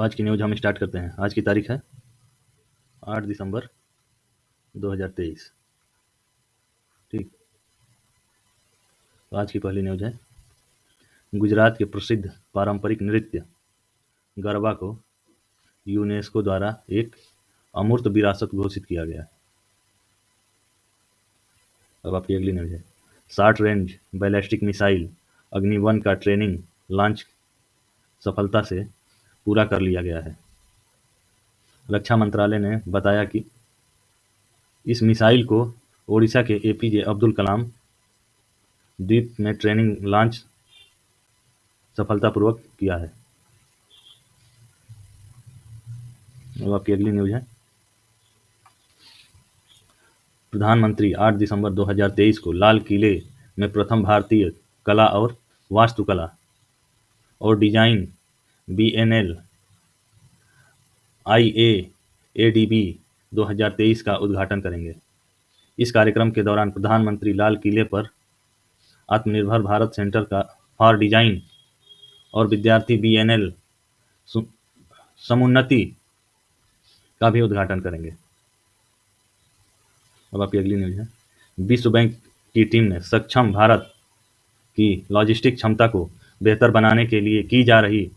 आज की न्यूज़ हम स्टार्ट करते हैं। आज की तारीख है 8 दिसंबर 2023। ठीक। तो आज की पहली न्यूज़ है, गुजरात के प्रसिद्ध पारंपरिक नृत्य गरबा को यूनेस्को द्वारा एक अमूर्त विरासत घोषित किया गया है। अब आपकी अगली न्यूज़ है, शॉर्ट रेंज बैलिस्टिक मिसाइल अग्नि-1 का ट्रेनिंग लॉन्च सफलता से पूरा कर लिया गया है। रक्षा मंत्रालय ने बताया कि इस मिसाइल को ओडिशा के एपीजे अब्दुल कलाम द्वीप में ट्रेनिंग लॉन्च सफलतापूर्वक किया है। अब आपकी अगली न्यूज़ है, प्रधानमंत्री 8 दिसंबर 2023 को लाल किले में प्रथम भारतीय कला और वास्तुकला और डिजाइन बीएनएल IAADB 2023 का उद्घाटन करेंगे। इस कार्यक्रम के दौरान प्रधानमंत्री लाल किले पर आत्मनिर्भर भारत सेंटर का फॉर डिजाइन और विद्यार्थी बीएनएल समुन्नति का भी उद्घाटन करेंगे। अब आपकी अगली न्यूज़ है, विश्व बैंक की टीम ने सक्षम भारत की लॉजिस्टिक क्षमता को बेहतर बनाने के लिए की जा रही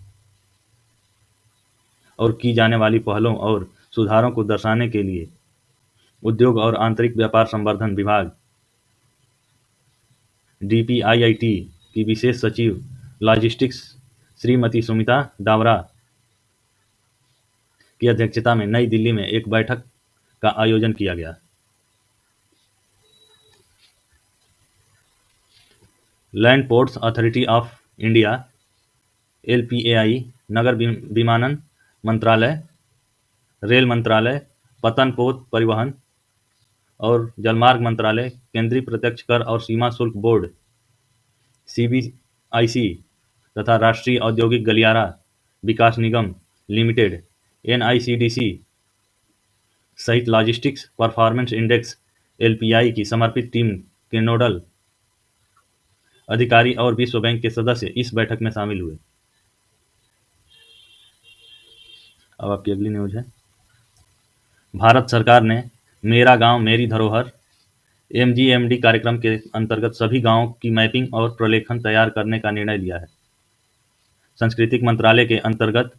और की जाने वाली पहलों और सुधारों को दर्शाने के लिए उद्योग और आंतरिक व्यापार संवर्धन विभाग DPIIT की विशेष सचिव लॉजिस्टिक्स श्रीमती सुमिता डावरा की अध्यक्षता में नई दिल्ली में एक बैठक का आयोजन किया गया। Land ports authority of India LPAI, नगर विमानन मंत्रालय, रेल मंत्रालय, पतन पोत परिवहन और जलमार्ग मंत्रालय, केंद्रीय प्रत्यक्ष कर और सीमा शुल्क बोर्ड CBIC तथा राष्ट्रीय औद्योगिक गलियारा विकास निगम लिमिटेड NICDC सहित लॉजिस्टिक्स परफॉर्मेंस इंडेक्स LPI की समर्पित टीम के नोडल अधिकारी और विश्व बैंक के सदस्य इस बैठक में शामिल हुए। अब आपकी अगली न्यूज़ है, भारत सरकार ने मेरा गांव मेरी धरोहर MGMD कार्यक्रम के अंतर्गत सभी गांवों की मैपिंग और प्रलेखन तैयार करने का निर्णय लिया है। सांस्कृतिक मंत्रालय के अंतर्गत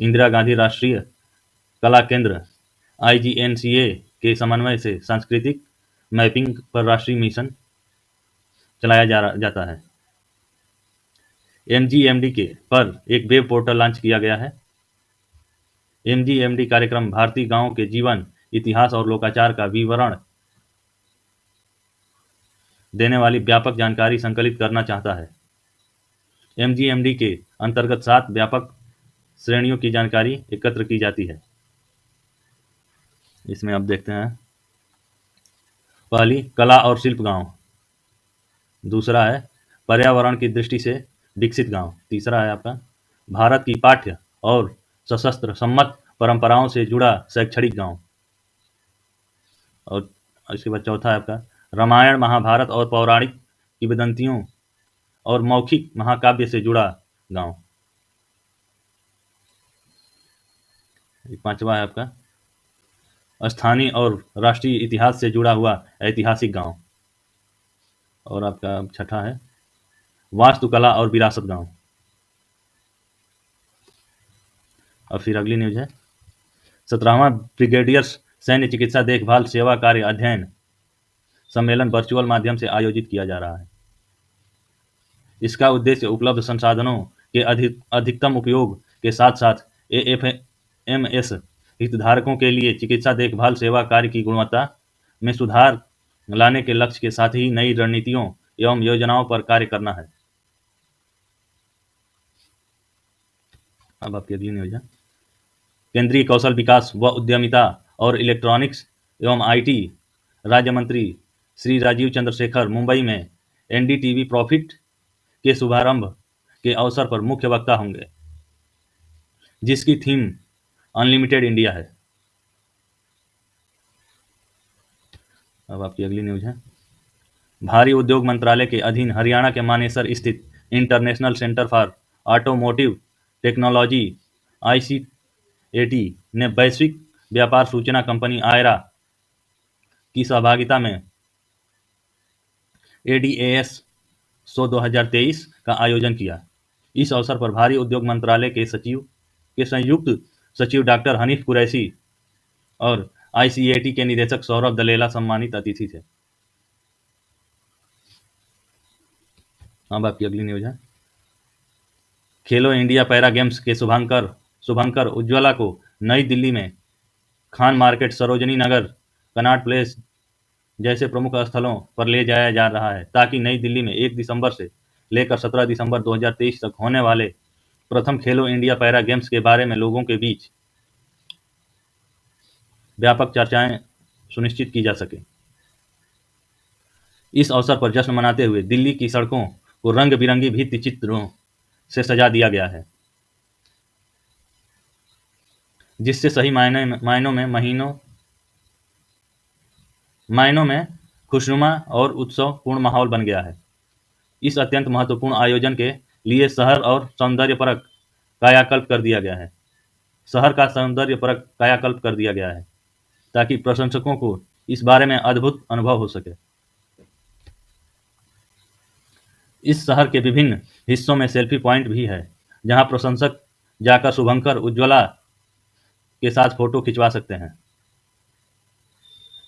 इंदिरा गांधी राष्ट्रीय कला केंद्र IGNCA के समन्वय से सांस्कृतिक मैपिंग पर राष्ट्रीय मिशन चलाया जाता है। MGMD के पर एक वेब पोर्टल लॉन्च किया गया है। MGMD कार्यक्रम भारतीय गांवों के जीवन, इतिहास और लोकाचार का विवरण देने वाली व्यापक जानकारी संकलित करना चाहता है। MGMD के अंतर्गत 7 व्यापक श्रेणियों की जानकारी एकत्र की जाती है। इसमें अब देखते हैं, पहली कला और शिल्प गांव, दूसरा है पर्यावरण की दृष्टि से विकसित गांव, तीसरा है आपका भारत की पाठ्य और सशस्त्र सम्मत परंपराओं से जुड़ा शैक्षणिक गांव, और इसके बाद चौथा है आपका रामायण महाभारत और पौराणिक किंवदंतियों और मौखिक महाकाव्य से जुड़ा गांव, पांचवा है आपका स्थानीय और राष्ट्रीय इतिहास से जुड़ा हुआ ऐतिहासिक गांव, और आपका छठा है वास्तुकला और विरासत गांव। और फिर अगली न्यूज है, 17वां ब्रिगेडियर्स सैन्य चिकित्सा देखभाल सेवा कार्य अध्ययन सम्मेलन वर्चुअल माध्यम से आयोजित किया जा रहा है। इसका उद्देश्य उपलब्ध संसाधनों के अधिकतम उपयोग के साथ साथ AFMS हितधारकों के लिए चिकित्सा देखभाल सेवा कार्य की गुणवत्ता में सुधार लाने के लक्ष्य के साथ ही नई रणनीतियों एवं योजनाओं पर कार्य करना है। अब आपकी अगली न्यूज है, केंद्रीय कौशल विकास व उद्यमिता और इलेक्ट्रॉनिक्स एवं IT राज्य मंत्री श्री राजीव चंद्रशेखर मुंबई में NDTV प्रॉफिट के शुभारंभ के अवसर पर मुख्य वक्ता होंगे, जिसकी थीम अनलिमिटेड इंडिया है। अब आपकी अगली न्यूज है, भारी उद्योग मंत्रालय के अधीन हरियाणा के मानेसर स्थित international centre for automotive technology ने वैश्विक व्यापार सूचना कंपनी आयरा की सहभागिता में ADAS शो 2023 का आयोजन किया। इस अवसर पर भारी उद्योग मंत्रालय के संयुक्त सचिव डॉक्टर हनीफ कुरैशी और ICAT के निदेशक सौरभ दलेला सम्मानित अतिथि थे। अब आपकी अगली न्यूज है। खेलो इंडिया पैरा गेम्स के शुभंकर उज्ज्वला को नई दिल्ली में Khan market, Sarojini Nagar, Connaught place जैसे प्रमुख स्थलों पर ले जाया जा रहा है, ताकि नई दिल्ली में 1 दिसंबर से लेकर 17 दिसंबर 2023 तक होने वाले प्रथम खेलो इंडिया पैरा गेम्स के बारे में लोगों के बीच व्यापक चर्चाएं सुनिश्चित की जा सके। इस अवसर पर जश्न मनाते हुए दिल्ली की सड़कों को रंग बिरंगी भित्ति चित्रों से सजा दिया गया है, जिससे सही मायनों में खुशनुमा और उत्सवपूर्ण माहौल बन गया है। इस अत्यंत महत्वपूर्ण आयोजन के लिए शहर का सौंदर्यपरक कायाकल्प कर दिया गया है, ताकि प्रशंसकों को इस बारे में अद्भुत अनुभव हो सके। इस शहर के विभिन्न हिस्सों में सेल्फी पॉइंट भी है, जहां प्रशंसक जाकर शुभंकर उज्ज्वला के साथ फोटो खिंचवा सकते हैं।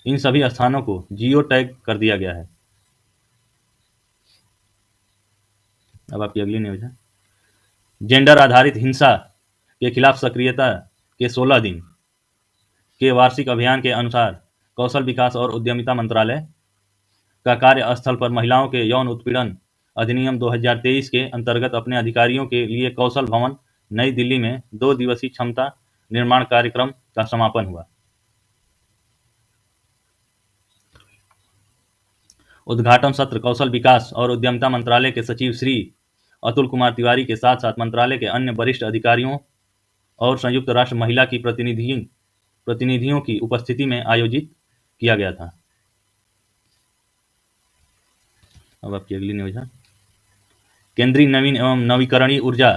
इन सभी स्थानों को जियो टैग कर दिया गया है। अब आपकी अगली न्यूज है। जेंडर आधारित हिंसा के खिलाफ सक्रियता के 16 दिन के वार्षिक अभियान के अनुसार कौशल विकास और उद्यमिता मंत्रालय का कार्यस्थल पर महिलाओं के यौन उत्पीड़न अधिनियम 2023 के अंतर्गत अपने अधिकारियों के लिए कौशल भवन नई दिल्ली में 2 दिवसीय क्षमता निर्माण कार्यक्रम का समापन हुआ। उद्घाटन सत्र कौशल विकास और उद्यमिता मंत्रालय के सचिव श्री अतुल कुमार तिवारी के साथ साथ मंत्रालय के अन्य वरिष्ठ अधिकारियों और संयुक्त राष्ट्र महिला की प्रतिनिधियों की उपस्थिति में आयोजित किया गया था। अब आपकी अगली न्यूज है। केंद्रीय नवीन एवं नवीकरणीय ऊर्जा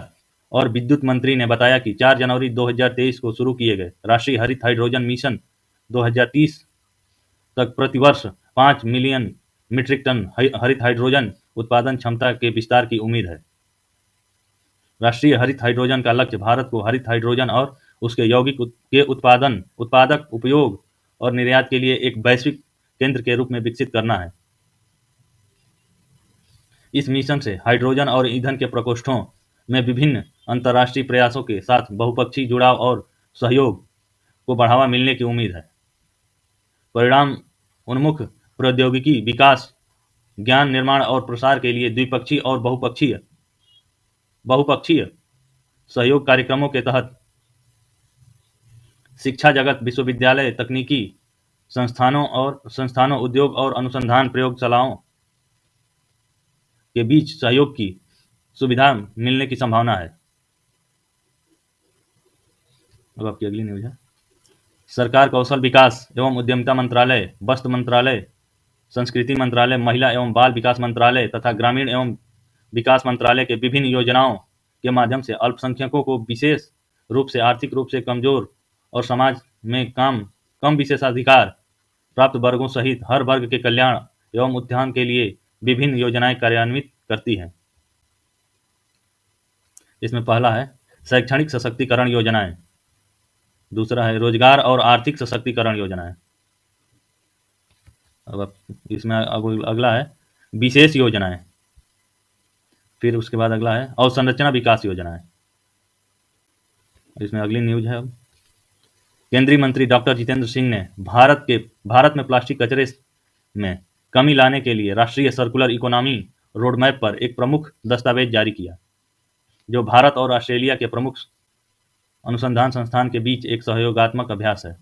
और विद्युत मंत्री ने बताया कि 4 जनवरी 2023 को शुरू किए गए राष्ट्रीय हरित हाइड्रोजन मिशन 2030 तक प्रतिवर्ष 5 मिलियन मीट्रिक टन हरित हाइड्रोजन उत्पादन क्षमता के विस्तार की उम्मीद है। राष्ट्रीय हरित हाइड्रोजन का लक्ष्य भारत को हरित हाइड्रोजन और उसके यौगिक के उत्पादक, उपयोग और निर्यात के लिए एक वैश्विक केंद्र के रूप में विकसित करना है। इस मिशन से हाइड्रोजन और ईंधन के प्रकोष्ठों में विभिन्न अंतर्राष्ट्रीय प्रयासों के साथ बहुपक्षीय जुड़ाव और सहयोग को बढ़ावा मिलने की उम्मीद है। परिणाम उन्मुख प्रौद्योगिकी विकास, ज्ञान निर्माण और प्रसार के लिए द्विपक्षीय और बहुपक्षीय सहयोग कार्यक्रमों के तहत शिक्षा जगत, विश्वविद्यालय, तकनीकी संस्थानों, उद्योग और अनुसंधान प्रयोगशालाओं के बीच सहयोग की सुविधा मिलने की संभावना है। अब आपकी अगली न्यूज है। सरकार कौशल विकास एवं उद्यमिता मंत्रालय, वस्त्र मंत्रालय, संस्कृति मंत्रालय, महिला एवं बाल विकास मंत्रालय तथा ग्रामीण एवं विकास मंत्रालय के विभिन्न योजनाओं के माध्यम से अल्पसंख्यकों को विशेष रूप से आर्थिक रूप से कमजोर और समाज में कम विशेषाधिकार प्राप्त वर्गों सहित हर वर्ग के कल्याण एवं उत्थान के लिए विभिन्न योजनाएं कार्यान्वित करती हैं। इसमें पहला है शैक्षणिक सशक्तिकरण योजनाएं, दूसरा है रोजगार और आर्थिक सशक्तिकरण योजनाएं। अब इसमें अगला है विशेष योजनाएं, फिर उसके बाद अगला है अवसंरचना विकास योजनाएं। इसमें अगली न्यूज है। अब केंद्रीय मंत्री डॉक्टर जितेंद्र सिंह ने भारत में प्लास्टिक कचरे में कमी लाने के लिए राष्ट्रीय सर्कुलर इकोनॉमी रोडमैप पर एक प्रमुख दस्तावेज जारी किया, जो भारत और ऑस्ट्रेलिया के प्रमुख अनुसंधान संस्थान के बीच एक सहयोगात्मक अभ्यास है।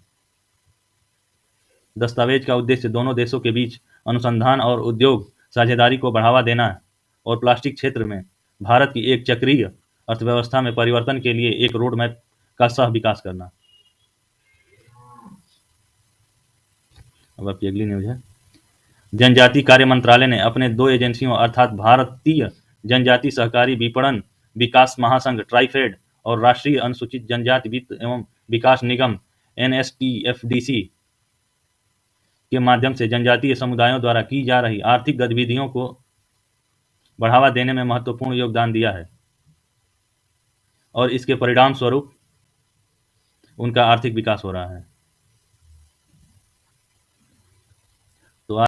दस्तावेज का उद्देश्य दोनों देशों के बीच अनुसंधान और उद्योग साझेदारी को बढ़ावा देना और प्लास्टिक क्षेत्र में भारत की एक चक्रीय अर्थव्यवस्था में परिवर्तन के लिए एक रोड मैप का सह विकास करना। अब आपकी अगली न्यूज है। जनजाति कार्य मंत्रालय ने अपने 2 एजेंसियों अर्थात भारतीय जनजाति सहकारी विपणन विकास महासंघ ट्राइफेड और राष्ट्रीय अनुसूचित जनजाति वित्त एवं विकास निगम एनएसटीएफडीसी के माध्यम से जनजातीय समुदायों द्वारा की जा रही आर्थिक गतिविधियों को बढ़ावा देने में महत्वपूर्ण योगदान दिया है और इसके परिणाम स्वरूप उनका आर्थिक विकास हो रहा है।